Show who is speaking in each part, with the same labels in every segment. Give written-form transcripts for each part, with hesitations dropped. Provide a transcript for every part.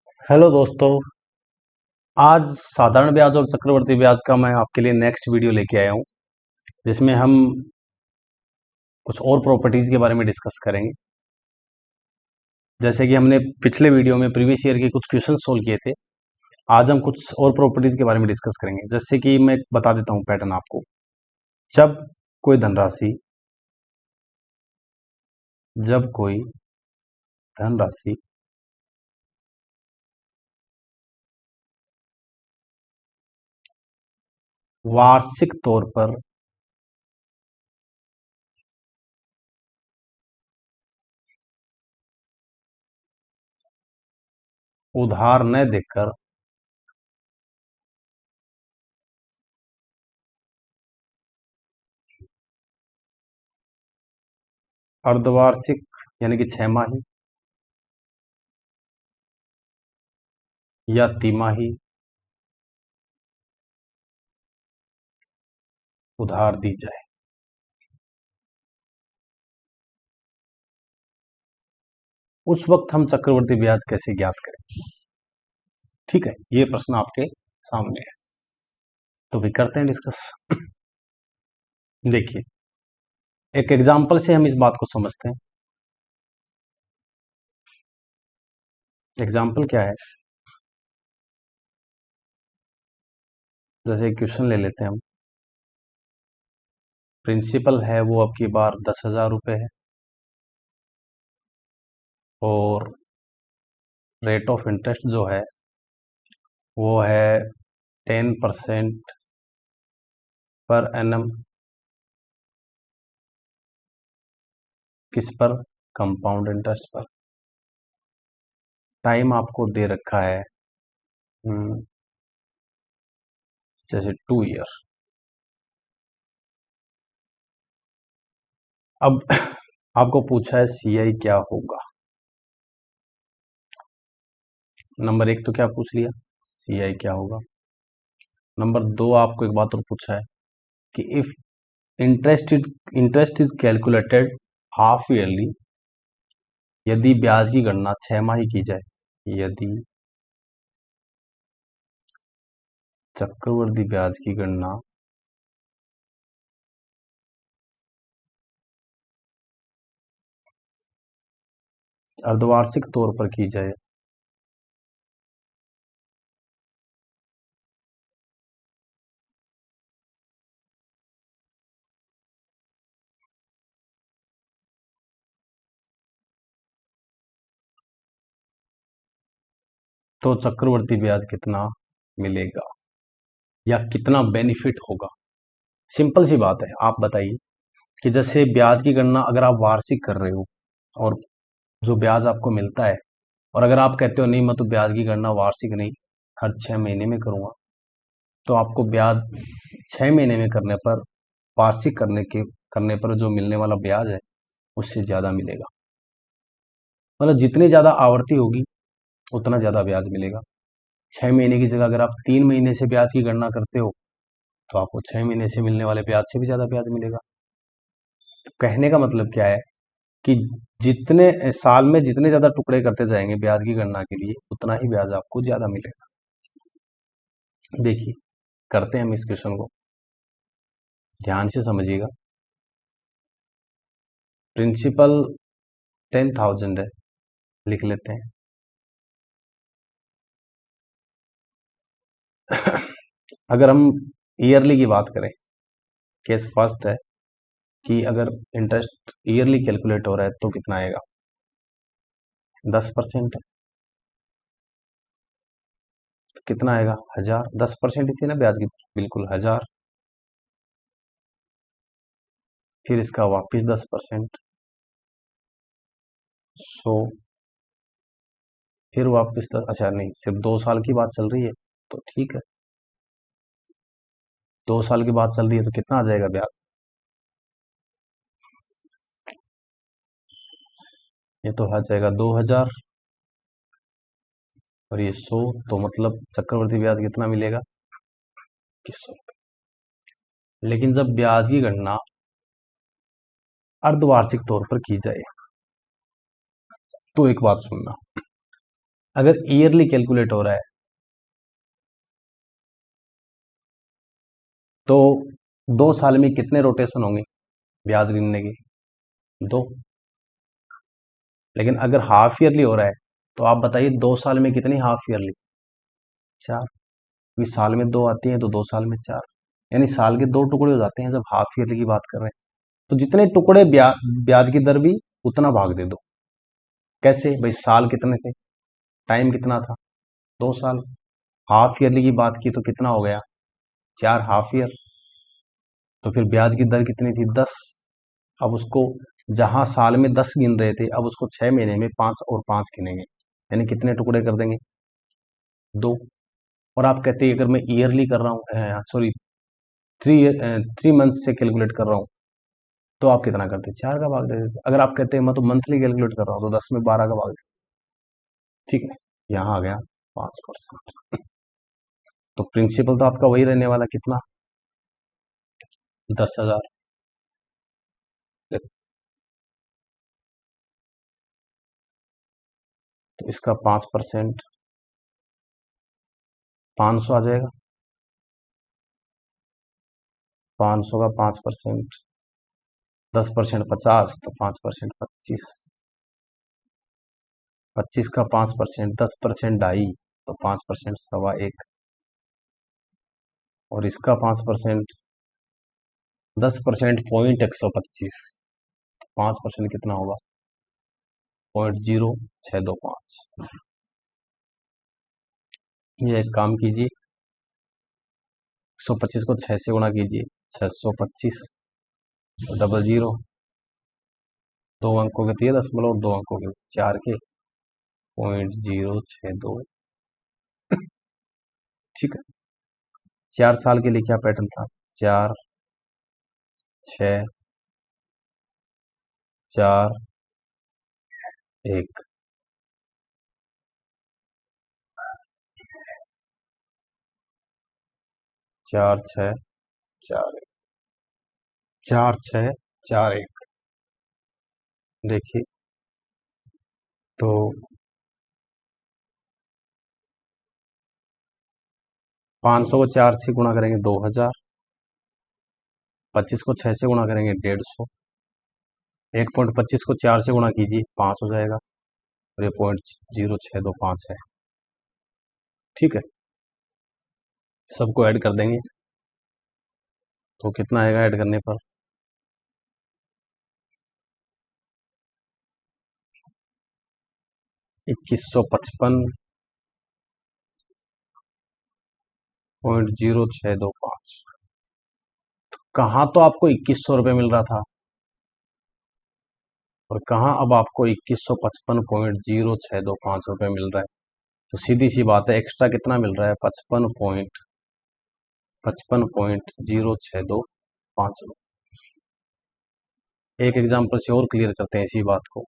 Speaker 1: Hello दोस्तों। आज साधारण ब्याज और चक्रवर्ती ब्याज का मैं आपके लिए नेक्स्ट वीडियो लेके आया हूँ, जिसमें हम कुछ और प्रॉपर्टीज के बारे में डिस्कस करेंगे। जैसे कि हमने पिछले वीडियो में प्रीवियस ईयर के कुछ क्वेश्चन सोल्व किए थे, आज हम कुछ और प्रॉपर्टीज के बारे में डिस्कस करेंगे। जैसे कि मैं बता देता हूँ पैटर्न आपको। जब कोई धनराशि जब कोई धनराशि वार्षिक तौर पर उधार न देकर अर्धवार्षिक यानी कि 6 माही या तिमाही उधार दी जाए, उस वक्त हम चक्रवर्ती ब्याज कैसे ज्ञात करें। ठीक है, ये प्रश्न आपके सामने है, तो भी करते हैं डिस्कस। देखिए, एक एग्जाम्पल से हम इस बात को समझते हैं। एग्जाम्पल क्या है, जैसे क्वेश्चन ले लेते हैं हम। प्रिंसिपल है वो अब की बार 10,000 रुपये है, और रेट ऑफ इंटरेस्ट जो है वो है 10% पर एनम। किस पर? कंपाउंड इंटरेस्ट पर। टाइम आपको दे रखा है जैसे 2 ईयर। अब आपको पूछा है सीआई क्या होगा। नंबर 1 तो क्या पूछ लिया, सीआई क्या होगा। नंबर 2 आपको एक बात और पूछा है कि if interest is calculated half yearly, यदि ब्याज की गणना 6 माही की जाए, यदि चक्रवृद्धि ब्याज की गणना अर्धवार्षिक तौर पर की जाए, तो चक्रवृद्धि ब्याज कितना मिलेगा या कितना बेनिफिट होगा। सिंपल सी बात है, आप बताइए कि जैसे ब्याज की गणना अगर आप वार्षिक कर रहे हो और जो ब्याज आपको मिलता है, और अगर आप कहते हो नहीं मैं तो ब्याज की गणना वार्षिक नहीं हर 6 महीने में करूंगा, तो आपको ब्याज 6 महीने में करने पर, वार्षिक करने पर जो मिलने वाला ब्याज है उससे ज्यादा मिलेगा। मतलब जितनी ज्यादा आवर्ती होगी उतना ज्यादा ब्याज मिलेगा। 6 महीने की जगह अगर आप 3 महीने से ब्याज की गणना करते हो, तो आपको 6 महीने से मिलने वाले ब्याज से भी ज्यादा ब्याज मिलेगा। तो कहने का मतलब क्या है कि जितने साल में जितने ज्यादा टुकड़े करते जाएंगे ब्याज की गणना के लिए, उतना ही ब्याज आपको ज्यादा मिलेगा। देखिए, करते हैं हम इस क्वेश्चन को, ध्यान से समझिएगा। प्रिंसिपल 10,000 है, लिख लेते हैं। अगर हम ईयरली की बात करें, केस फर्स्ट है कि अगर इंटरेस्ट ईयरली कैलकुलेट हो रहा है तो कितना आएगा, 10%। तो कितना आएगा, 1,000। 10% ही थी ना ब्याज की, बिल्कुल 1,000। फिर इसका वापिस 10%, 100। फिर वापिस अच्छा नहीं, सिर्फ 2 साल की बात चल रही है तो ठीक है। 2 साल की बात चल रही है तो कितना आ जाएगा ब्याज, ये तो आ जाएगा 2,000 और ये 100, तो मतलब चक्रवृद्धि ब्याज कितना मिलेगा, 2100। लेकिन जब ब्याज की गणना अर्धवार्षिक तौर पर की जाए, तो एक बात सुनना, अगर ईयरली कैलकुलेट हो रहा है तो 2 साल में कितने रोटेशन होंगे ब्याज गिनने के? 2। लेकिन अगर हाफ ईयरली हो रहा है तो आप बताइए 2 साल में कितनी हाफ ईयरली? 4। क्योंकि साल में 2 आती हैं तो 2 साल में 4, यानी साल के 2 टुकड़े हो जाते हैं जब हाफ ईयरली की बात कर रहे हैं। तो जितने टुकड़े ब्याज की दर भी उतना भाग दे दो। कैसे भाई? साल कितने थे, टाइम कितना था? 2 साल। हाफ ईयरली की बात की तो कितना हो गया? 4 हाफ ईयर। तो फिर ब्याज की दर कितनी थी? 10। अब उसको जहां साल में 10 गिन रहे थे, अब उसको 6 महीने में 5 और 5 गिनेंगे, यानी कितने टुकड़े कर देंगे? 2। और आप कहते हैं अगर मैं ईयरली कर रहा हूँ, सॉरी, 3 मंथ से कैलकुलेट कर रहा हूँ, तो आप कितना करते? 4 का भाग दे देते। अगर आप कहते हैं मैं तो मंथली कैलकुलेट कर रहा हूँ, तो 10 में 12 का भाग दे। ठीक है, यहाँ आ गया 5%। तो प्रिंसिपल तो आपका वही रहने वाला, कितना? 10,000। तो इसका 5%, 500 आ जाएगा। 500 का 5%, 10% 50, तो 5% 25। 25 का 5%, 10% 2.5, तो 5% 1.25। और इसका 5%, 10% 0.125, 5% कितना होगा? 0.0625। ये एक काम कीजिए, 125 को 6 से गुणा कीजिए, 625 डबल जीरो, 2 अंकों के दिए 10.2 अंकों के 4 के 0.062। ठीक है। 4 साल के लिए क्या पैटर्न था? 4, 6, 4, 1। 4, 6, 4, 1। 4, 6, 4, 1। देखिए, तो 500 को 4 से गुणा करेंगे 2000, 25 को 6 से गुणा करेंगे 150, 1.25 को 4 से गुणा कीजिए 5 हो जाएगा, और ये 0.0625 है। ठीक है, सबको ऐड कर देंगे तो कितना आएगा ऐड करने पर? 2155.0625। कहाँ तो आपको 2100 रुपये मिल रहा था, और कहाँ अब आपको 2155.0625 रुपये मिल रहा है। तो सीधी सी बात है, एक्स्ट्रा कितना मिल रहा है? 55.06225। एक एग्जाम्पल से और क्लियर करते हैं इसी बात को।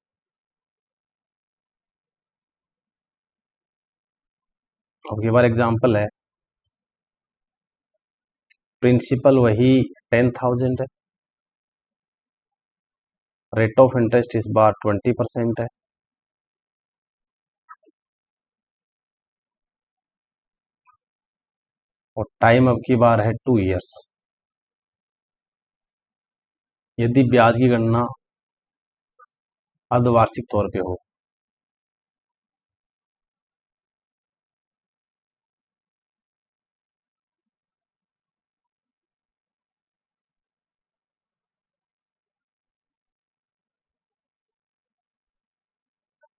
Speaker 1: अब की बार एग्जाम्पल है, प्रिंसिपल वही 10,000 है, रेट ऑफ इंटरेस्ट इस बार 20% है, और टाइम अब की बार है 2 ईयर्स। यदि ब्याज की गणना अर्धवार्षिक तौर पे हो,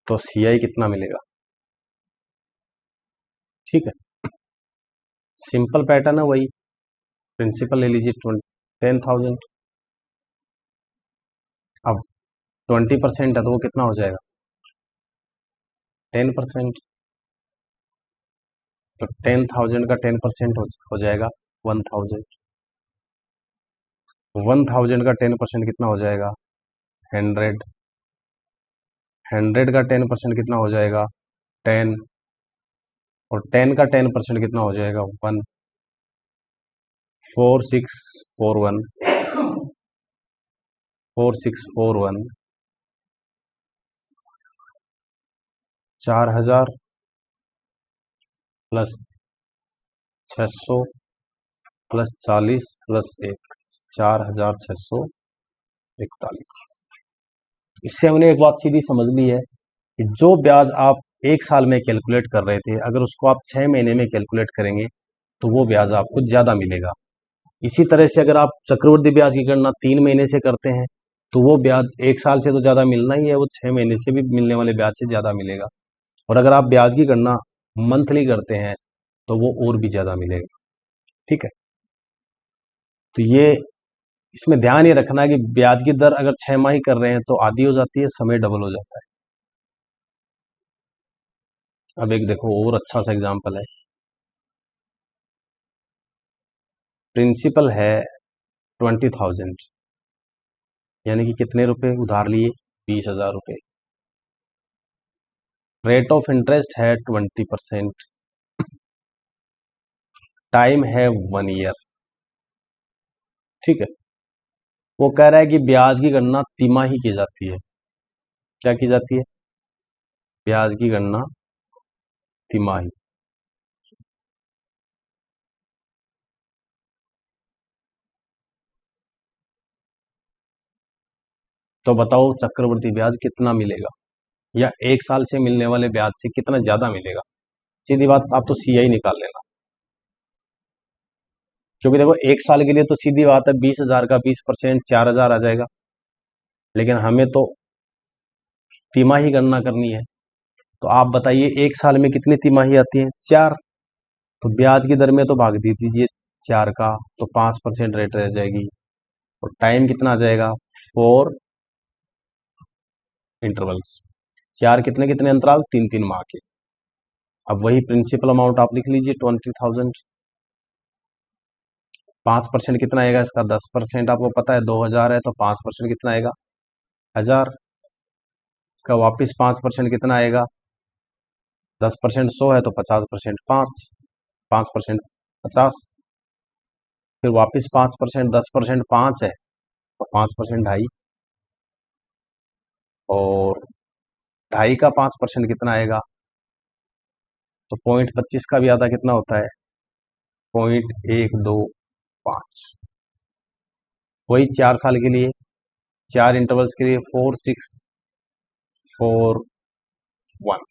Speaker 1: तो सीआई कितना मिलेगा? ठीक है, सिंपल पैटर्न है वही, प्रिंसिपल ले लीजिए 10,000। अब 20% है तो वो कितना हो जाएगा? 10%। तो 10,000 का 10% हो जाएगा 1,000। 1,000 का 10% कितना हो जाएगा? 100। 100 का 10% कितना हो जाएगा? 10। और 10 का 10% कितना हो जाएगा? 1। 4641, 4641, 4,000 प्लस 600 प्लस 40 प्लस 1, 4641। इससे हमने एक बात सीधी समझ ली है कि जो ब्याज आप एक साल में कैलकुलेट कर रहे थे, अगर उसको आप 6 महीने में कैलकुलेट करेंगे तो वो ब्याज आपको ज़्यादा मिलेगा। इसी तरह से अगर आप चक्रवृद्धि ब्याज की गणना 3 महीने से करते हैं तो वो ब्याज एक साल से तो ज़्यादा मिलना ही है, वो 6 महीने से भी मिलने वाले ब्याज से ज़्यादा मिलेगा। और अगर आप ब्याज की गणना मंथली करते हैं तो वो और भी ज़्यादा मिलेगा। ठीक है, तो ये इसमें ध्यान ये रखना है कि ब्याज की दर अगर 6 माही कर रहे हैं तो आधी हो जाती है, समय डबल हो जाता है। अब एक देखो और अच्छा सा एग्जांपल है। प्रिंसिपल है 20,000, यानी कि कितने रुपए उधार लिए? 20,000 रुपये। रेट ऑफ इंटरेस्ट है 20%। टाइम है 1 ईयर। ठीक है, वो कह रहा है कि ब्याज की गणना तिमाही की जाती है। क्या की जाती है? ब्याज की गणना तिमाही। तो बताओ चक्रवृद्धि ब्याज कितना मिलेगा, या एक साल से मिलने वाले ब्याज से कितना ज्यादा मिलेगा? सीधी बात, आप तो सीआई निकाल लेना। क्योंकि देखो एक साल के लिए तो सीधी बात है 20,000 का 20%, 4,000 आ जाएगा। लेकिन हमें तो तिमाही गणना करनी है। तो आप बताइए एक साल में कितनी तिमाही आती है? 4। तो ब्याज की दर में तो भाग दे दीजिए 4 का, तो 5% रेट रह जाएगी। और टाइम कितना आ जाएगा? 4 इंटरवल्स। 4 कितने कितने अंतराल? 3-3 माह के। अब वही प्रिंसिपल अमाउंट आप लिख लीजिए 20,000। 5% कितना आएगा इसका? 10%। आपको पता है 2,000 है तो 5% कितना आएगा? 1,000। इसका वापिस 5% कितना आएगा? 10% 100 है तो 50% 5। 5% 50। फिर वापिस 5%, 10% 5 है तो 5% 2.5। और 2.5 का 5% कितना आएगा? तो 0.25 का भी आधा कितना होता है? 0.125। वही 4 साल के लिए, 4 इंटरवल्स के लिए 4, 6, 4, 1।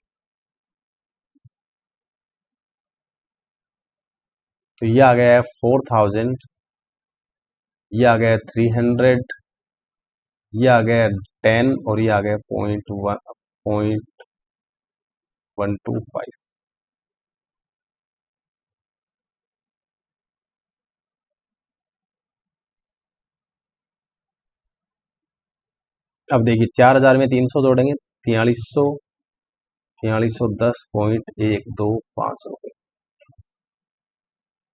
Speaker 1: तो ये आ गया है 4,000, ये आ गया है 300, ये आ गया 10, और ये आ गया 0.125। अब देखिए 4,000 में 300 जोड़ेंगे, 4300। 4310.125 रुपये।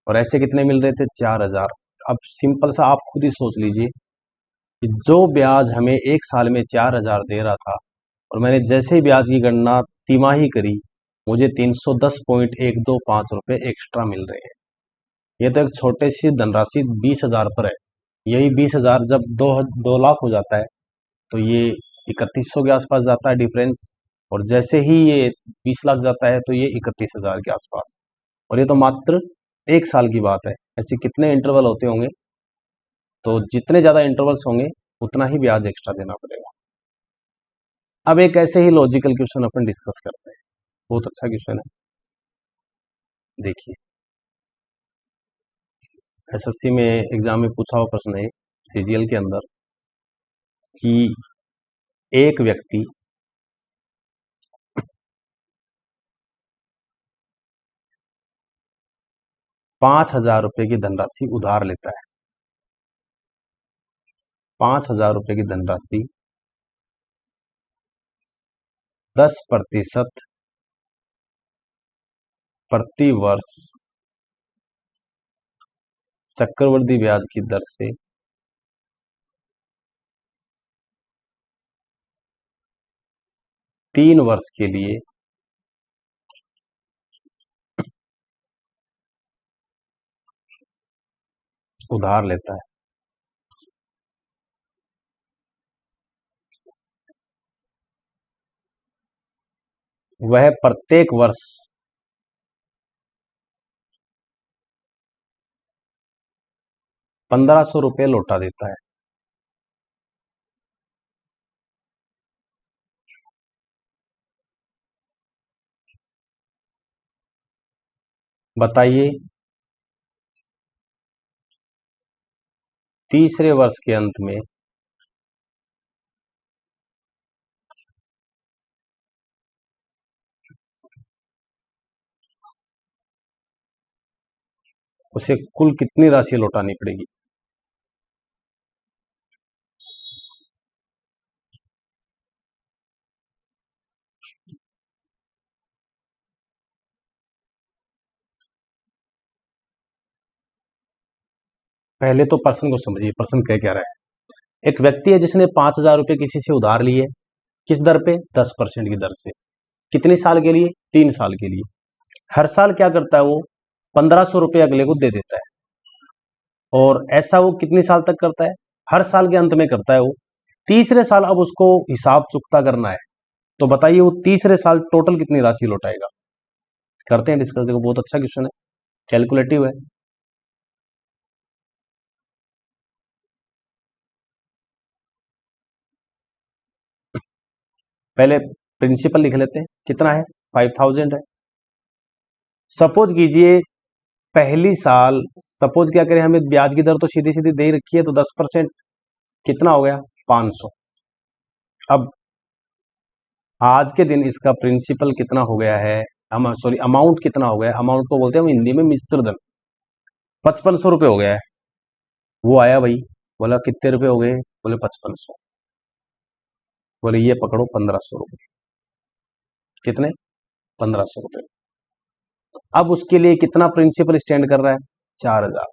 Speaker 1: और ऐसे कितने मिल रहे थे? 4,000। अब सिंपल सा आप खुद ही सोच लीजिए कि जो ब्याज हमें एक साल में 4,000 दे रहा था, और मैंने जैसे ही ब्याज की गणना तिमाही करी, मुझे 310.125 रुपये एक्स्ट्रा मिल रहे हैं। ये तो एक छोटे सी धनराशि 20,000 पर है। यही 20,000 जब 2 लाख हो जाता है तो ये 3,100 के आसपास जाता है डिफरेंस। और जैसे ही ये 20 लाख जाता है तो ये 31,000 के आसपास। और ये तो मात्र एक साल की बात है। ऐसे कितने इंटरवल होते होंगे? तो जितने ज़्यादा इंटरवल्स होंगे उतना ही ब्याज एक्स्ट्रा देना पड़ेगा। अब एक ऐसे ही लॉजिकल क्वेश्चन अपन डिस्कस करते हैं। बहुत अच्छा क्वेश्चन है, देखिए। एसएससी में एग्जाम में पूछा हुआ प्रश्न है, सीजीएल के अंदर, कि एक व्यक्ति 5,000 रुपये की धनराशि उधार लेता है। 5,000 रुपये की धनराशि 10% प्रति वर्ष चक्रवृद्धि ब्याज की दर से 3 वर्ष के लिए उधार लेता है। वह प्रत्येक वर्ष 1500 रुपये लौटा देता है। बताइए तीसरे वर्ष के अंत में उसे कुल कितनी राशि लौटानी पड़ेगी। पहले तो प्रश्न को समझिए, प्रश्न कह क्या रहा है। एक व्यक्ति है जिसने 5,000 रुपये किसी से उधार लिए, किस दर पे, 10% की दर से। कितने साल के लिए, 3 साल के लिए। हर साल क्या करता है वो, 1500 रुपये अगले को दे देता है। और ऐसा वो कितने साल तक करता है, हर साल के अंत में करता है वो। तीसरे साल अब उसको हिसाब चुकता करना है, तो बताइए वो तीसरे साल टोटल कितनी राशि लौटाएगा। करते हैं डिस्कस, देखो बहुत अच्छा क्वेश्चन है, कैलकुलेटिव है। पहले प्रिंसिपल लिख लेते हैं, कितना है, 5000 है। सपोज कीजिए पहली साल, सपोज क्या करें, हमें ब्याज की दर तो सीधी सीधी दे ही रखी है, तो 10% कितना हो गया, 500। अब आज के दिन इसका प्रिंसिपल कितना हो गया है, हम सॉरी अमाउंट कितना हो गया है, अमाउंट को बोलते हैं हम हिंदी में मिश्र धन, 5500 रुपये हो गया है। वो आया भाई, बोला कितने रुपए हो गए, बोले 5500। बोले ये पकड़ो 1500 रुपये। कितने, 1500 रुपये। अब उसके लिए कितना प्रिंसिपल स्टैंड कर रहा है, 4000।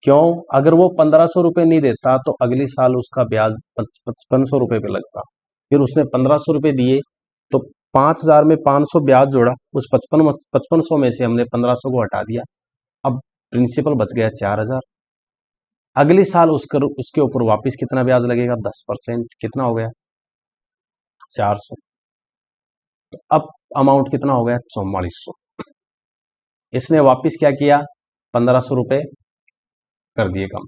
Speaker 1: क्यों, अगर वो 1500 रुपये नहीं देता तो अगले साल उसका ब्याज 5500 रुपये पे लगता। फिर उसने 1500 रुपये दिए, तो 5000 में 500 ब्याज जोड़ा, उस 5500 में से हमने 1500 को हटा दिया। अब प्रिंसिपल बच गया 4000। अगले साल उसके ऊपर वापस कितना ब्याज लगेगा, 10%। कितना हो गया, 400। तो अब अमाउंट कितना हो गया, 4400। इसने वापस क्या किया, 1500 रुपये कर दिए कम।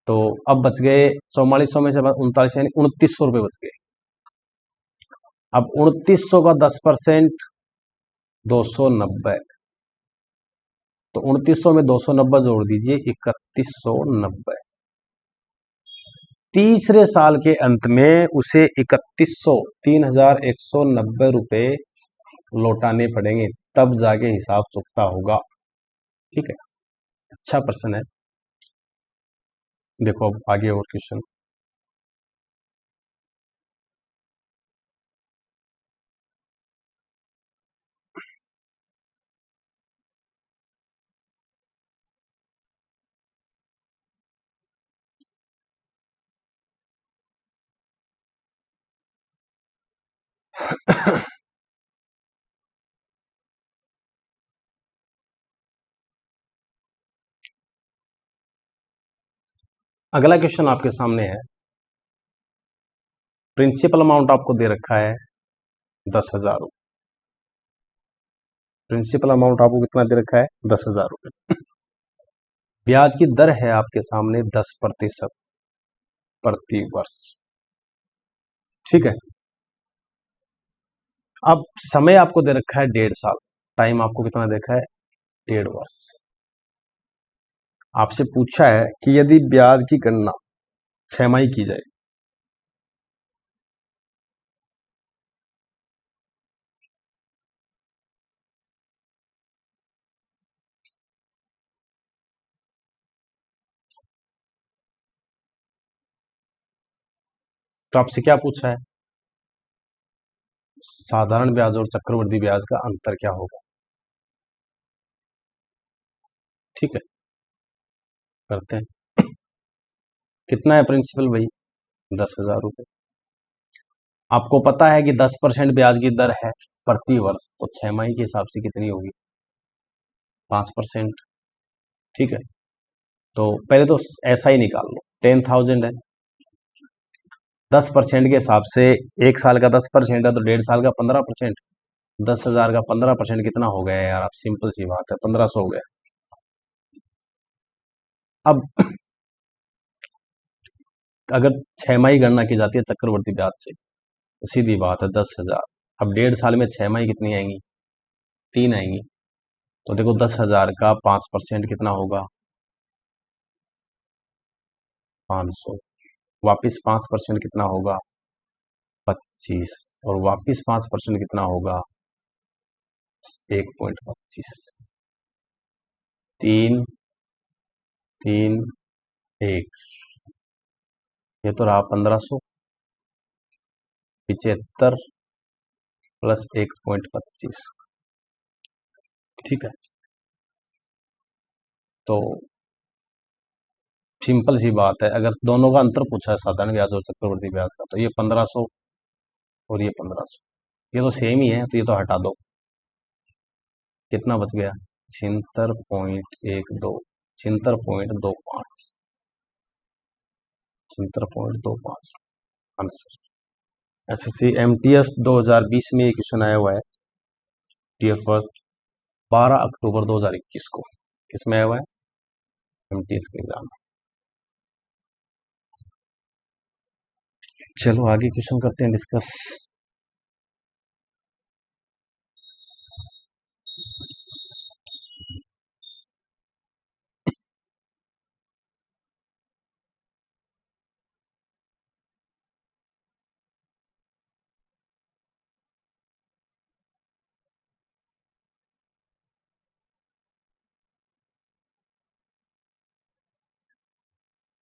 Speaker 1: तो अब बच गए 4400 में से 39, यानी 2900 रुपये बच गए। अब 2900 का 10%, 290। तो 2900 में 290 जोड़ दीजिए, 3190। तीसरे साल के अंत में उसे 3190 लौटाने पड़ेंगे, तब जाके हिसाब चुकता होगा। ठीक है, अच्छा प्रश्न है। देखो अब आगे और क्वेश्चन। अगला क्वेश्चन आपके सामने है। प्रिंसिपल अमाउंट आपको दे रखा है 10,000। प्रिंसिपल अमाउंट आपको कितना दे रखा है, 10,000 रुपये। ब्याज की दर है आपके सामने 10% प्रति वर्ष। ठीक है, अब समय आपको दे रखा है 1.5 साल। टाइम आपको कितना देखा है, 1.5 वर्ष। आपसे पूछा है कि यदि ब्याज की गणना 6 माही की जाए, तो आपसे क्या पूछा है, साधारण ब्याज और चक्रवृद्धि ब्याज का अंतर क्या होगा। ठीक है, करते हैं। कितना है प्रिंसिपल भाई, 10,000 रुपये। आपको पता है कि 10% ब्याज की दर है प्रति वर्ष, तो 6 माही के हिसाब से कितनी होगी, 5%। ठीक है, तो पहले तो ऐसा ही निकाल लो, 10,000 है, 10% के हिसाब से, एक साल का 10% है तो 1.5 साल का 15%। 10,000 का 15% कितना हो गया यार, आप सिंपल सी बात है, 1500 हो गया। अब अगर छमाही गणना की जाती है चक्रवर्ती ब्याज से, तो सीधी बात है 10,000। अब 1.5 साल में छमाही कितनी आएंगी? 3 आएंगी। तो देखो 10,000 का 5% कितना होगा? 500। वापिस 5% कितना होगा? 25। और वापिस 5% कितना होगा? 1.25। 3 3 1। ये तो रहा 1500। 75 प्लस 1.25। ठीक है, तो सिंपल सी बात है, अगर दोनों का अंतर पूछा है साधारण ब्याज और चक्रवृद्धि ब्याज का, तो ये 1500 और ये 1500, ये तो सेम ही है, तो ये तो हटा दो। कितना बच गया? 76.12, 76.25, 76.25 आंसर। एसएससी एमटीएस 2020 में ये क्वेश्चन आया हुआ है, टीयर फर्स्ट, 12 अक्टूबर 2021 को। किसमें आया हुआ है? एमटीएस के एग्जाम में। चलो आगे क्वेश्चन करते हैं डिस्कस।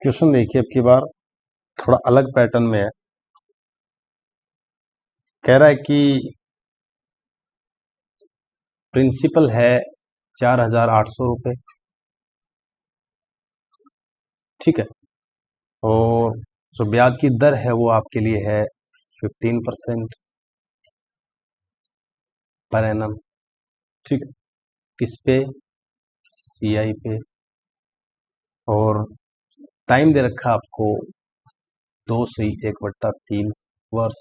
Speaker 1: क्वेश्चन देखिए, अब की बार थोड़ा अलग पैटर्न में है। कह रहा है कि प्रिंसिपल है 4,800 रुपये, ठीक है, और जो ब्याज की दर है वो आपके लिए है 15% पर एनम, ठीक है, किस पे? सीआई पे। और टाइम दे रखा आपको 2 से 1/3 वर्ष,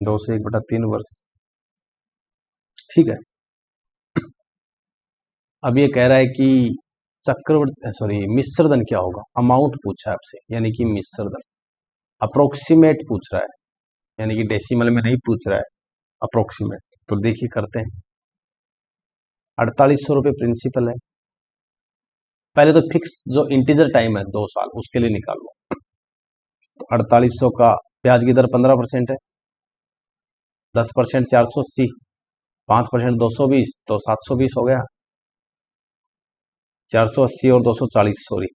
Speaker 1: 2 से 1/3 वर्ष, ठीक है। अब ये कह रहा है कि चक्रवृद्धि सॉरी मिश्र धन क्या होगा, अमाउंट पूछा है आपसे, यानी कि मिश्र धन अप्रोक्सीमेट पूछ रहा है, यानी कि डेसिमल में नहीं पूछ रहा है, अप्रोक्सीमेट। तो देखिए करते हैं। 4800 रुपये प्रिंसिपल है। पहले तो फिक्स जो इंटीजर टाइम है 2 साल, उसके लिए निकाल लो। तो 4800 का ब्याज की दर 15% है, 10% 480, 5% 220, तो 720 हो गया। 480 और 240 सॉरी,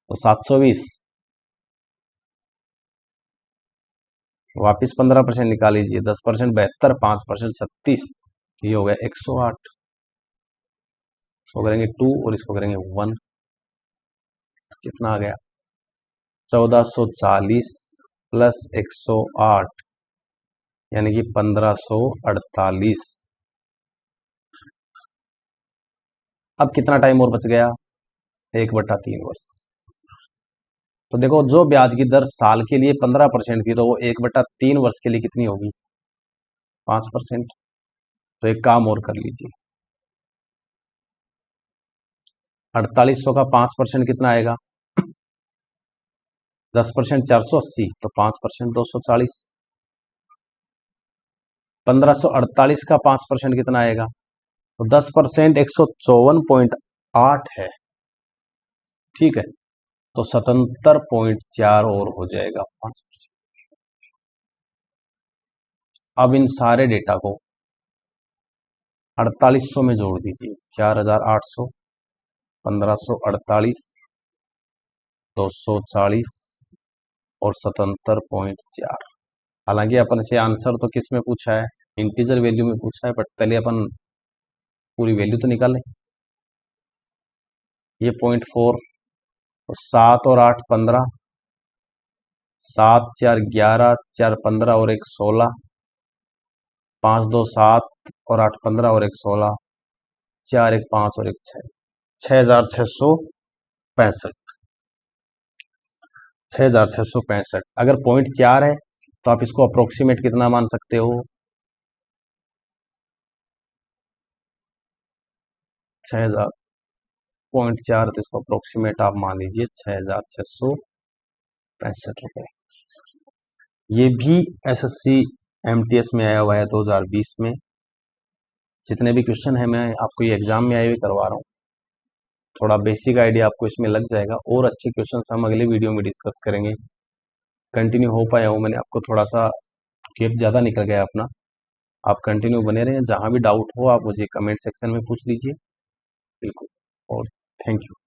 Speaker 1: तो 720, वापिस 15% निकाल लीजिए, 10% 72, 5% 36, ये हो गया 108। इसको करेंगे 2 और इसको करेंगे 1, कितना आ गया? 1440 प्लस 108, यानी कि 1548। अब कितना टाइम और बच गया? 1/3 वर्ष। तो देखो जो ब्याज की दर साल के लिए 15% थी, तो वो 1/3 वर्ष के लिए कितनी होगी? 5%। तो एक काम और कर लीजिए, 4800 का 5% कितना आएगा? 10% 480, तो 5% 240। 1548 का 5% कितना आएगा? तो 10% 154.8 है, ठीक है, तो 77.4 और हो जाएगा 5%। अब इन सारे डेटा को 4800 में जोड़ दीजिए, 4,800, 1548, 240 और 77.4। हालांकि अपन से आंसर तो किस में पूछा है? इंटीजर वैल्यू में पूछा है, बट पहले अपन पूरी वैल्यू तो निकालें। ये 0.4, तो 7 और 8 15, 7 4 11, 4 15 और 1 16, 5 2 7 और 8 15 और 1 16, 4 1 5 और 1 6, 6,665। 6,665। अगर 0.4 है तो आप इसको अप्रोक्सीमेट कितना मान सकते हो? 6,000 1.4 तो इसको अप्रोक्सीमेट आप मान लीजिए 6,665 रुपये। ये भी एसएससी एमटीएस में आया हुआ है 2020 में। जितने भी क्वेश्चन है मैं आपको ये एग्जाम में आए हुए करवा रहा हूँ, थोड़ा बेसिक आइडिया आपको इसमें लग जाएगा। और अच्छे क्वेश्चन हम अगले वीडियो में डिस्कस करेंगे। कंटिन्यू हो पाया हूँ, मैंने आपको थोड़ा सा गैप ज़्यादा निकल गया अपना। आप कंटिन्यू बने रहें, जहाँ भी डाउट हो आप मुझे कमेंट सेक्शन में पूछ लीजिए। बिल्कुल, और थैंक यू।